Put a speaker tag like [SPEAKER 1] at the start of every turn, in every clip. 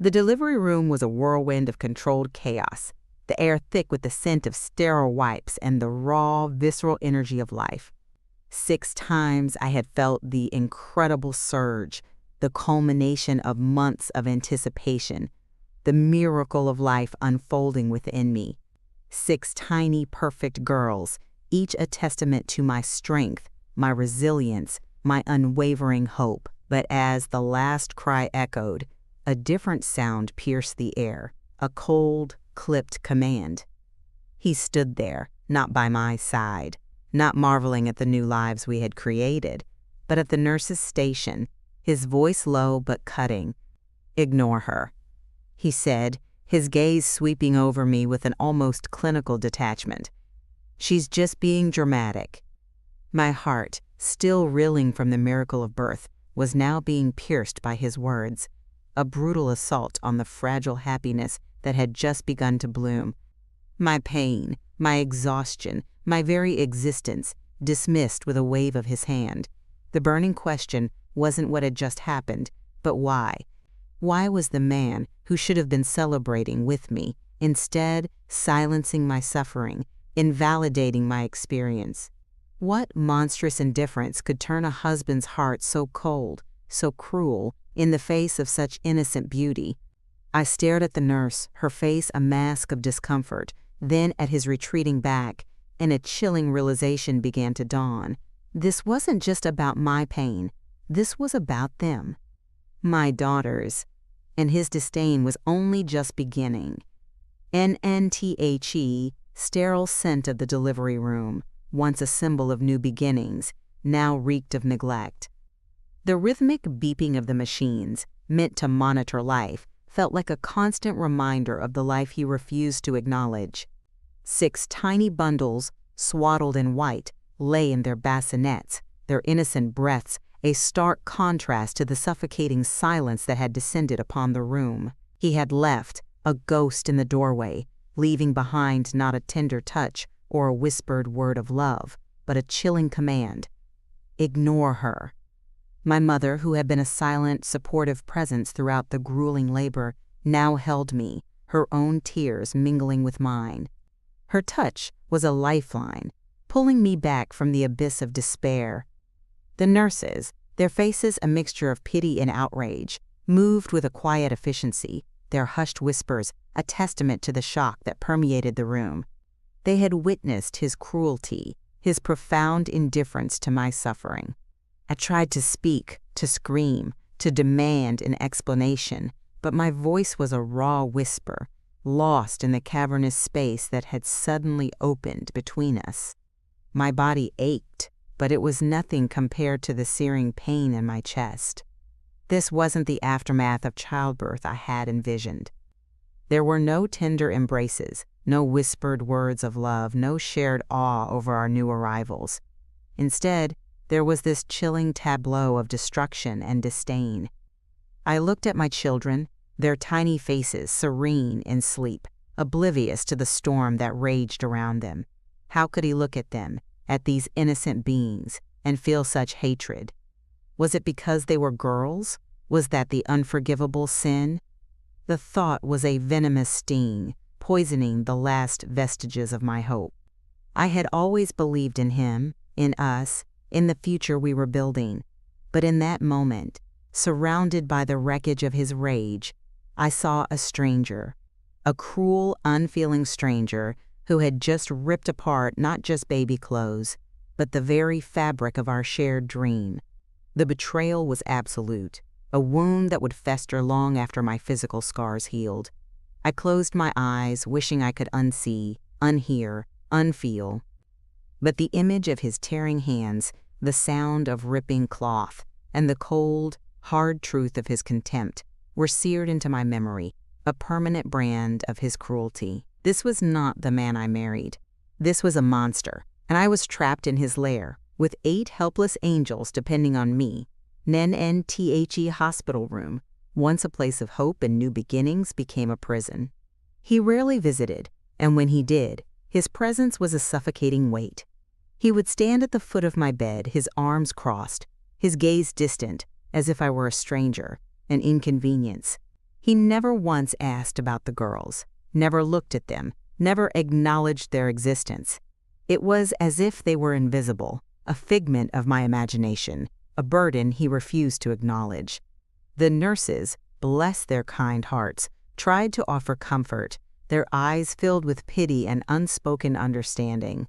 [SPEAKER 1] The delivery room was a whirlwind of controlled chaos, the air thick with the scent of sterile wipes and the raw, visceral energy of life. 6 times I had felt the incredible surge, the culmination of months of anticipation, the miracle of life unfolding within me. 6 tiny, perfect girls, each a testament to my strength, my resilience, my unwavering hope. But as the last cry echoed, a different sound pierced the air, a cold, clipped command. He stood there, not by my side, not marveling at the new lives we had created, but at the nurse's station, his voice low but cutting. "Ignore her," he said, his gaze sweeping over me with an almost clinical detachment. "She's just being dramatic." My heart, still reeling from the miracle of birth, was now being pierced by his words, a brutal assault on the fragile happiness that had just begun to bloom. My pain, my exhaustion, my very existence, dismissed with a wave of his hand. The burning question wasn't what had just happened, but why? Why was the man who should have been celebrating with me instead silencing my suffering, invalidating my experience? What monstrous indifference could turn a husband's heart so cold, so cruel, in the face of such innocent beauty? I stared at the nurse, her face a mask of discomfort, then at his retreating back, and a chilling realization began to dawn. This wasn't just about my pain. This was about them. My daughters. And his disdain was only just beginning. NNTHE, sterile scent of the delivery room, once a symbol of new beginnings, now reeked of neglect. The rhythmic beeping of the machines, meant to monitor life, felt like a constant reminder of the life he refused to acknowledge. 6 tiny bundles, swaddled in white, lay in their bassinets, their innocent breaths a stark contrast to the suffocating silence that had descended upon the room. He had left, a ghost in the doorway, leaving behind not a tender touch or a whispered word of love, but a chilling command. Ignore her. My mother, who had been a silent, supportive presence throughout the grueling labor, now held me, her own tears mingling with mine. Her touch was a lifeline, pulling me back from the abyss of despair. The nurses, their faces a mixture of pity and outrage, moved with a quiet efficiency, their hushed whispers a testament to the shock that permeated the room. They had witnessed his cruelty, his profound indifference to my suffering. I tried to speak, to scream, to demand an explanation, but my voice was a raw whisper, lost in the cavernous space that had suddenly opened between us. My body ached, but it was nothing compared to the searing pain in my chest. This wasn't the aftermath of childbirth I had envisioned. There were no tender embraces, no whispered words of love, no shared awe over our new arrivals. Instead, there was this chilling tableau of destruction and disdain. I looked at my children, their tiny faces serene in sleep, oblivious to the storm that raged around them. How could he look at them, at these innocent beings, and feel such hatred? Was it because they were girls? Was that the unforgivable sin? The thought was a venomous sting, poisoning the last vestiges of my hope. I had always believed in him, in us, in the future we were building. But in that moment, surrounded by the wreckage of his rage, I saw a stranger, a cruel, unfeeling stranger who had just ripped apart not just baby clothes, but the very fabric of our shared dream. The betrayal was absolute, a wound that would fester long after my physical scars healed. I closed my eyes, wishing I could unsee, unhear, unfeel. But the image of his tearing hands, the sound of ripping cloth, and the cold, hard truth of his contempt were seared into my memory, a permanent brand of his cruelty. This was not the man I married. This was a monster, and I was trapped in his lair, with 8 helpless angels depending on me. NNTHE hospital room, once a place of hope and new beginnings, became a prison. He rarely visited, and when he did, his presence was a suffocating weight. He would stand at the foot of my bed, his arms crossed, his gaze distant, as if I were a stranger, an inconvenience. He never once asked about the girls, never looked at them, never acknowledged their existence. It was as if they were invisible, a figment of my imagination, a burden he refused to acknowledge. The nurses, bless their kind hearts, tried to offer comfort, their eyes filled with pity and unspoken understanding.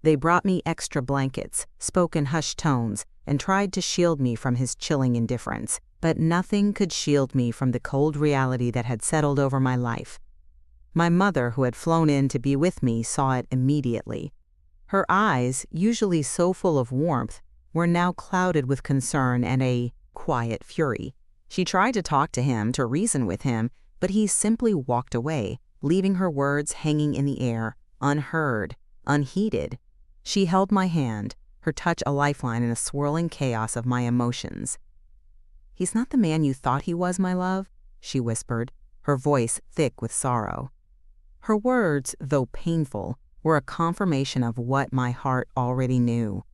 [SPEAKER 1] They brought me extra blankets, spoke in hushed tones, and tried to shield me from his chilling indifference. But nothing could shield me from the cold reality that had settled over my life. My mother, who had flown in to be with me, saw it immediately. Her eyes, usually so full of warmth, were now clouded with concern and a quiet fury. She tried to talk to him, to reason with him, but he simply walked away, leaving her words hanging in the air, unheard, unheeded. She held my hand, her touch a lifeline in a swirling chaos of my emotions. "He's not the man you thought he was, my love," she whispered, her voice thick with sorrow. Her words, though painful, were a confirmation of what my heart already knew.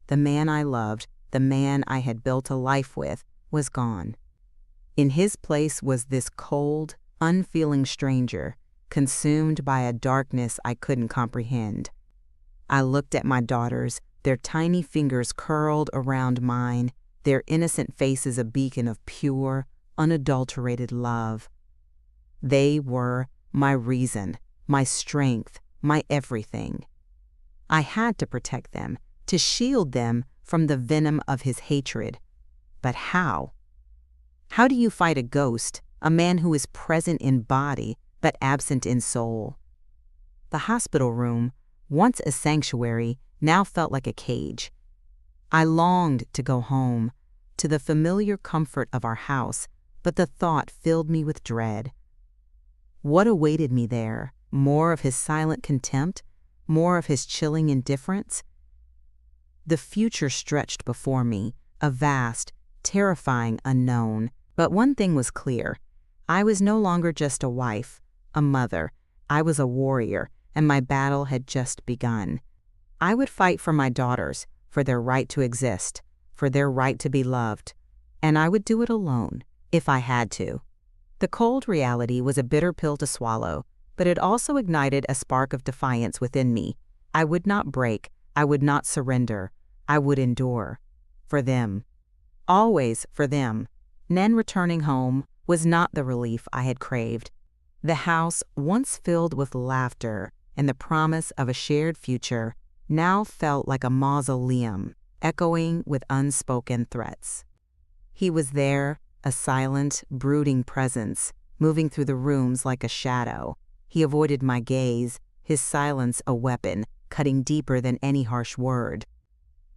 [SPEAKER 1] The man I loved, the man I had built a life with, was gone. In his place was this cold, unfeeling stranger, consumed by a darkness I couldn't comprehend. I looked at my daughters, their tiny fingers curled around mine, their innocent faces a beacon of pure, unadulterated love. They were my reason, my strength, my everything. I had to protect them, to shield them from the venom of his hatred. But how? How do you fight a ghost, a man who is present in body but absent in soul? The hospital room, once a sanctuary, now felt like a cage. I longed to go home, to the familiar comfort of our house, but the thought filled me with dread. What awaited me there? More of his silent contempt? More of his chilling indifference? The future stretched before me, a vast, terrifying unknown. But one thing was clear. I was no longer just a wife, a mother. I was a warrior, and my battle had just begun. I would fight for my daughters, for their right to exist, for their right to be loved, and I would do it alone, if I had to. The cold reality was a bitter pill to swallow, but it also ignited a spark of defiance within me. I would not break, I would not surrender, I would endure. For them. Always for them. Nen returning home was not the relief I had craved. The house, once filled with laughter and the promise of a shared future, now felt like a mausoleum, echoing with unspoken threats. He was there, a silent, brooding presence, moving through the rooms like a shadow. He avoided my gaze, his silence a weapon, cutting deeper than any harsh word.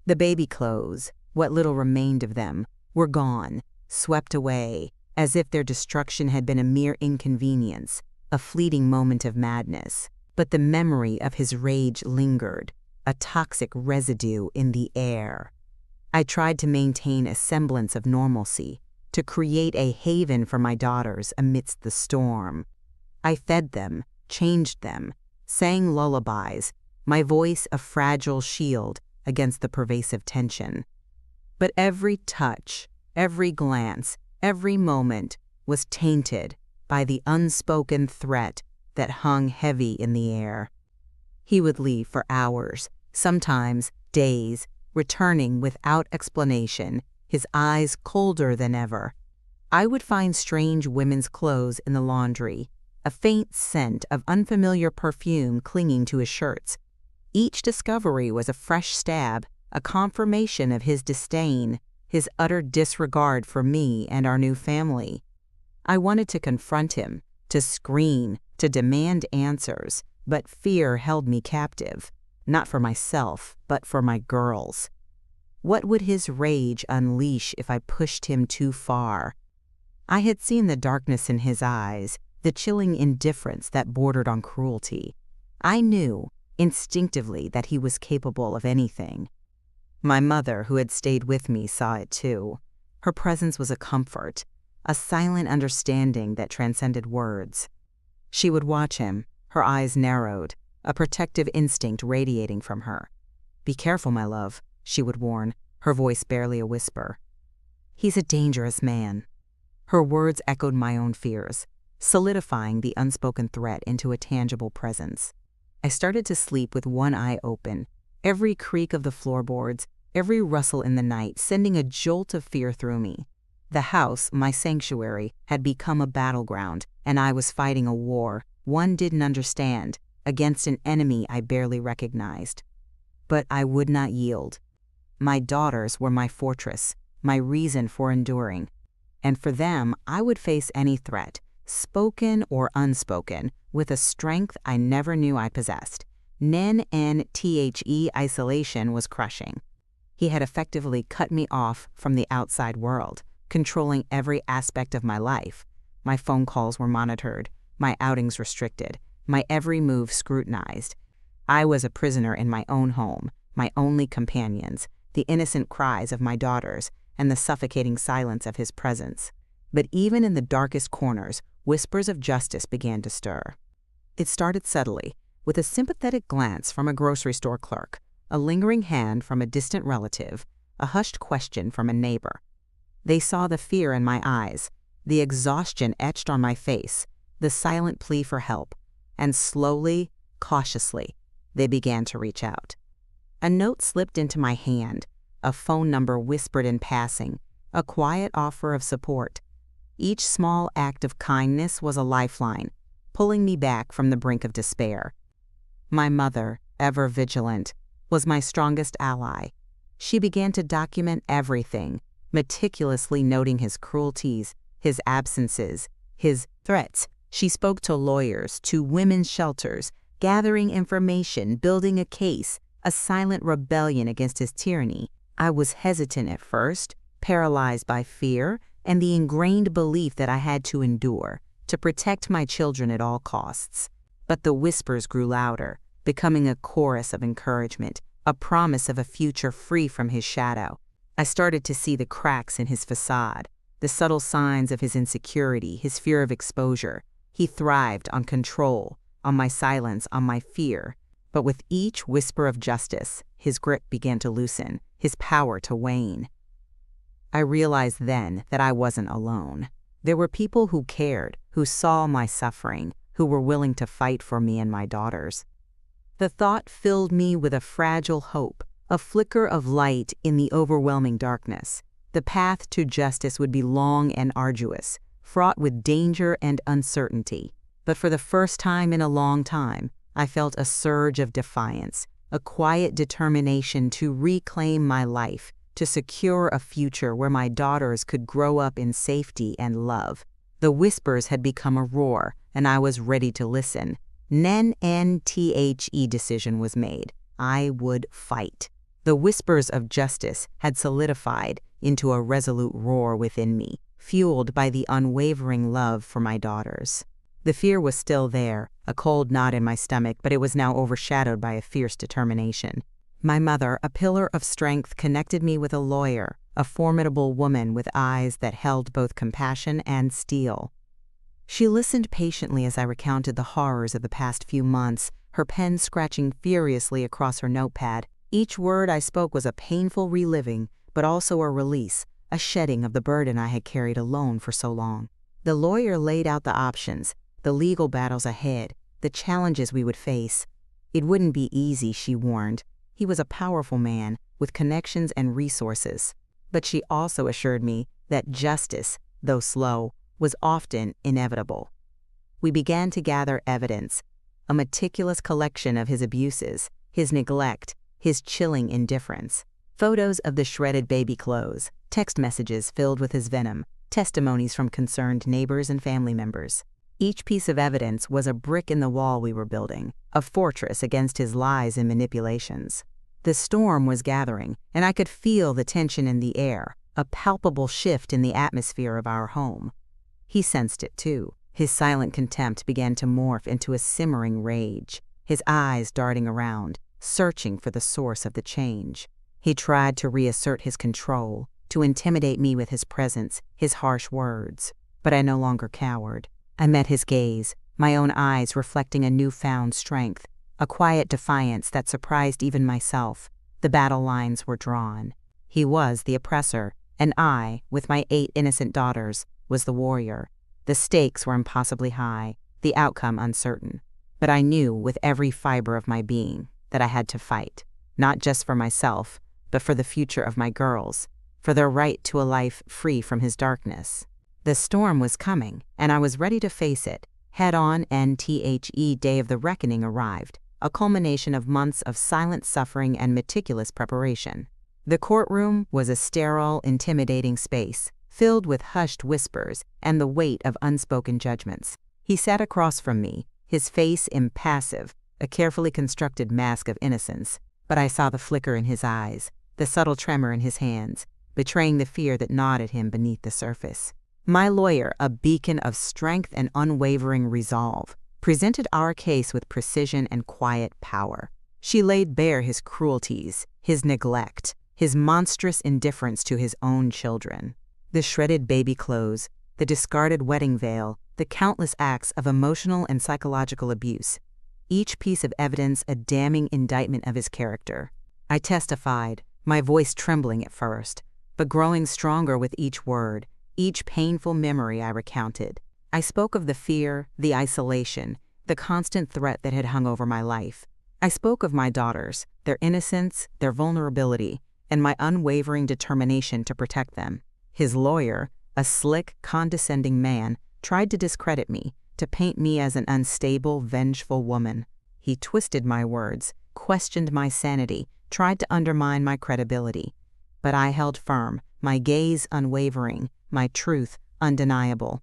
[SPEAKER 1] The baby clothes, what little remained of them, were gone, swept away, as if their destruction had been a mere inconvenience, a fleeting moment of madness. But the memory of his rage lingered, a toxic residue in the air. I tried to maintain a semblance of normalcy, to create a haven for my daughters amidst the storm. I fed them, changed them, sang lullabies, my voice a fragile shield against the pervasive tension. But every touch, every glance, every moment was tainted by the unspoken threat that hung heavy in the air. He would leave for hours, sometimes days, returning without explanation, his eyes colder than ever. I would find strange women's clothes in the laundry, a faint scent of unfamiliar perfume clinging to his shirts. Each discovery was a fresh stab, a confirmation of his disdain, his utter disregard for me and our new family. I wanted to confront him, to scream, to demand answers, but fear held me captive, not for myself, but for my girls. What would his rage unleash if I pushed him too far? I had seen the darkness in his eyes, the chilling indifference that bordered on cruelty. I knew, instinctively, that he was capable of anything. My mother, who had stayed with me, saw it too. Her presence was a comfort, a silent understanding that transcended words. She would watch him, her eyes narrowed, a protective instinct radiating from her. "Be careful, my love," she would warn, her voice barely a whisper. "He's a dangerous man." Her words echoed my own fears, solidifying the unspoken threat into a tangible presence. I started to sleep with one eye open, every creak of the floorboards, every rustle in the night sending a jolt of fear through me. The house, my sanctuary, had become a battleground, and I was fighting a war one didn't understand, against an enemy I barely recognized. But I would not yield. My daughters were my fortress, my reason for enduring. And for them, I would face any threat, spoken or unspoken, with a strength I never knew I possessed. NNTHE isolation was crushing. He had effectively cut me off from the outside world, controlling every aspect of my life. My phone calls were monitored, my outings restricted, my every move scrutinized. I was a prisoner in my own home, my only companions, the innocent cries of my daughters, and the suffocating silence of his presence. But even in the darkest corners, whispers of justice began to stir. It started subtly, with a sympathetic glance from a grocery store clerk, a lingering hand from a distant relative, a hushed question from a neighbor. They saw the fear in my eyes, the exhaustion etched on my face, the silent plea for help, and slowly, cautiously, they began to reach out. A note slipped into my hand, a phone number whispered in passing, a quiet offer of support. Each small act of kindness was a lifeline, pulling me back from the brink of despair. My mother, ever vigilant, was my strongest ally. She began to document everything, meticulously noting his cruelties, his absences, his threats. She spoke to lawyers, to women's shelters, gathering information, building a case, a silent rebellion against his tyranny. I was hesitant at first, paralyzed by fear and the ingrained belief that I had to endure, to protect my children at all costs. But the whispers grew louder, becoming a chorus of encouragement, a promise of a future free from his shadow. I started to see the cracks in his facade, the subtle signs of his insecurity, his fear of exposure. He thrived on control, on my silence, on my fear. But with each whisper of justice, his grip began to loosen, his power to wane. I realized then that I wasn't alone. There were people who cared, who saw my suffering, who were willing to fight for me and my daughters. The thought filled me with a fragile hope, a flicker of light in the overwhelming darkness. The path to justice would be long and arduous, fraught with danger and uncertainty. But for the first time in a long time, I felt a surge of defiance, a quiet determination to reclaim my life, to secure a future where my daughters could grow up in safety and love. The whispers had become a roar, and I was ready to listen. NNTHE decision was made. I would fight. The whispers of justice had solidified into a resolute roar within me, fueled by the unwavering love for my daughters. The fear was still there, a cold knot in my stomach, but it was now overshadowed by a fierce determination. My mother, a pillar of strength, connected me with a lawyer, a formidable woman with eyes that held both compassion and steel. She listened patiently as I recounted the horrors of the past few months, her pen scratching furiously across her notepad. Each word I spoke was a painful reliving, but also a release, a shedding of the burden I had carried alone for so long. The lawyer laid out the options, the legal battles ahead, the challenges we would face. It wouldn't be easy, she warned. He was a powerful man, with connections and resources. But she also assured me that justice, though slow, was often inevitable. We began to gather evidence, a meticulous collection of his abuses, his neglect, his chilling indifference. Photos of the shredded baby clothes, text messages filled with his venom, testimonies from concerned neighbors and family members. Each piece of evidence was a brick in the wall we were building, a fortress against his lies and manipulations. The storm was gathering, and I could feel the tension in the air, a palpable shift in the atmosphere of our home. He sensed it too. His silent contempt began to morph into a simmering rage, his eyes darting around, searching for the source of the change. He tried to reassert his control, to intimidate me with his presence, his harsh words. But I no longer cowered. I met his gaze, my own eyes reflecting a newfound strength, a quiet defiance that surprised even myself. The battle lines were drawn. He was the oppressor, and I, with my 8 innocent daughters, was the warrior. The stakes were impossibly high, the outcome uncertain. But I knew with every fiber of my being that I had to fight, not just for myself, but for the future of my girls, for their right to a life free from his darkness. The storm was coming, and I was ready to face it. Head-on, and the day of the reckoning arrived, a culmination of months of silent suffering and meticulous preparation. The courtroom was a sterile, intimidating space, filled with hushed whispers and the weight of unspoken judgments. He sat across from me, his face impassive, a carefully constructed mask of innocence, but I saw the flicker in his eyes, the subtle tremor in his hands, betraying the fear that gnawed at him beneath the surface. My lawyer, a beacon of strength and unwavering resolve, presented our case with precision and quiet power. She laid bare his cruelties, his neglect, his monstrous indifference to his own children. The shredded baby clothes, the discarded wedding veil, the countless acts of emotional and psychological abuse, each piece of evidence a damning indictment of his character. I testified, my voice trembling at first, but growing stronger with each word, each painful memory I recounted. I spoke of the fear, the isolation, the constant threat that had hung over my life. I spoke of my daughters, their innocence, their vulnerability, and my unwavering determination to protect them. His lawyer, a slick, condescending man, tried to discredit me, to paint me as an unstable, vengeful woman. He twisted my words, questioned my sanity, tried to undermine my credibility. But I held firm, my gaze unwavering, my truth undeniable.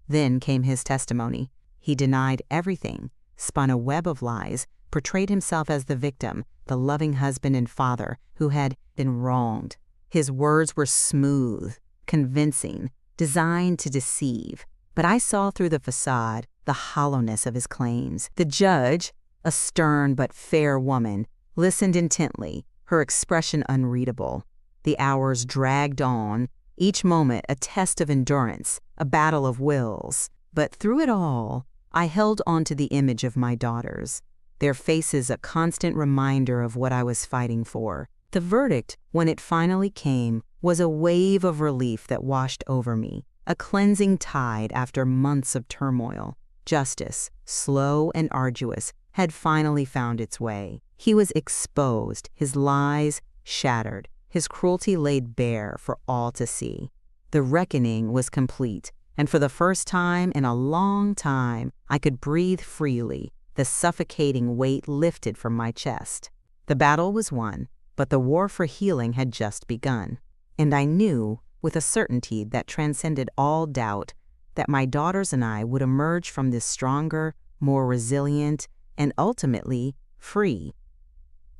[SPEAKER 1] Then came his testimony. He denied everything, spun a web of lies, portrayed himself as the victim, the loving husband and father who had been wronged. His words were smooth, convincing, designed to deceive, but I saw through the facade the hollowness of his claims. The judge, a stern but fair woman, listened intently, her expression unreadable. The hours dragged on, each moment a test of endurance, a battle of wills. But through it all, I held on to the image of my daughters, their faces a constant reminder of what I was fighting for. The verdict, when it finally came, was a wave of relief that washed over me, a cleansing tide after months of turmoil. Justice, slow and arduous, had finally found its way. He was exposed, his lies shattered, his cruelty laid bare for all to see. The reckoning was complete, and for the first time in a long time, I could breathe freely, the suffocating weight lifted from my chest. The battle was won, but the war for healing had just begun. And I knew, with a certainty that transcended all doubt, that my daughters and I would emerge from this stronger, more resilient, and ultimately free.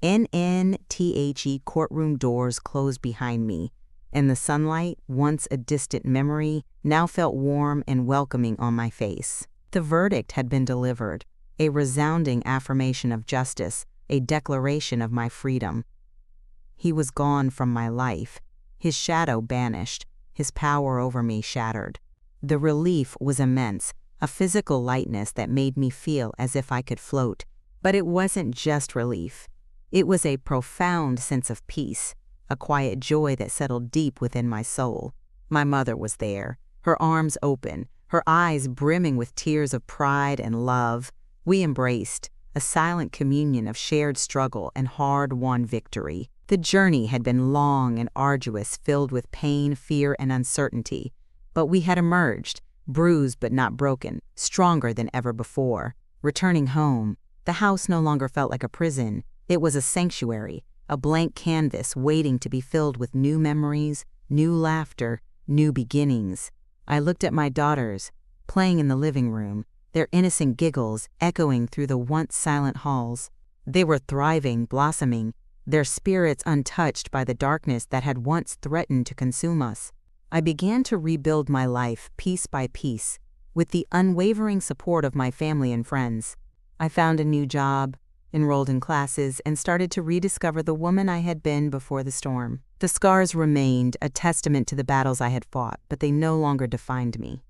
[SPEAKER 1] The courtroom doors closed behind me, and the sunlight, once a distant memory, now felt warm and welcoming on my face. The verdict had been delivered, a resounding affirmation of justice, a declaration of my freedom. He was gone from my life, his shadow banished, his power over me shattered. The relief was immense, a physical lightness that made me feel as if I could float. But it wasn't just relief. It was a profound sense of peace, a quiet joy that settled deep within my soul. My mother was there, her arms open, her eyes brimming with tears of pride and love. We embraced, a silent communion of shared struggle and hard-won victory. The journey had been long and arduous, filled with pain, fear, and uncertainty. But we had emerged, bruised but not broken, stronger than ever before. Returning home, the house no longer felt like a prison. It was a sanctuary, a blank canvas waiting to be filled with new memories, new laughter, new beginnings. I looked at my daughters, playing in the living room, their innocent giggles echoing through the once silent halls. They were thriving, blossoming, their spirits untouched by the darkness that had once threatened to consume us. I began to rebuild my life piece by piece, with the unwavering support of my family and friends. I found a new job, enrolled in classes, and started to rediscover the woman I had been before the storm. The scars remained, a testament to the battles I had fought, but they no longer defined me.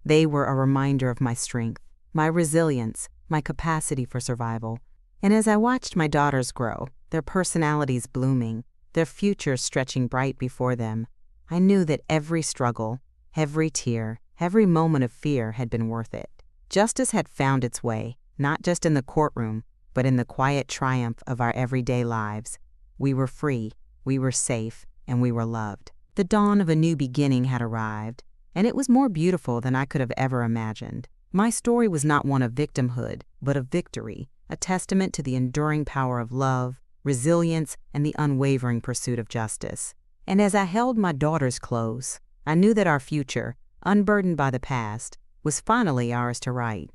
[SPEAKER 1] They were a reminder of my strength, my resilience, my capacity for survival. And as I watched my daughters grow, their personalities blooming, their futures stretching bright before them, I knew that every struggle, Every tear, every moment of fear had been worth it. Justice had found its way, not just in the courtroom, but in the quiet triumph of our everyday lives. We were free, we were safe, and we were loved. The dawn of a new beginning had arrived, and it was more beautiful than I could have ever imagined. My story was not one of victimhood, but of victory, a testament to the enduring power of love, resilience, and the unwavering pursuit of justice. And as I held my daughters close, I knew that our future, unburdened by the past, was finally ours to write.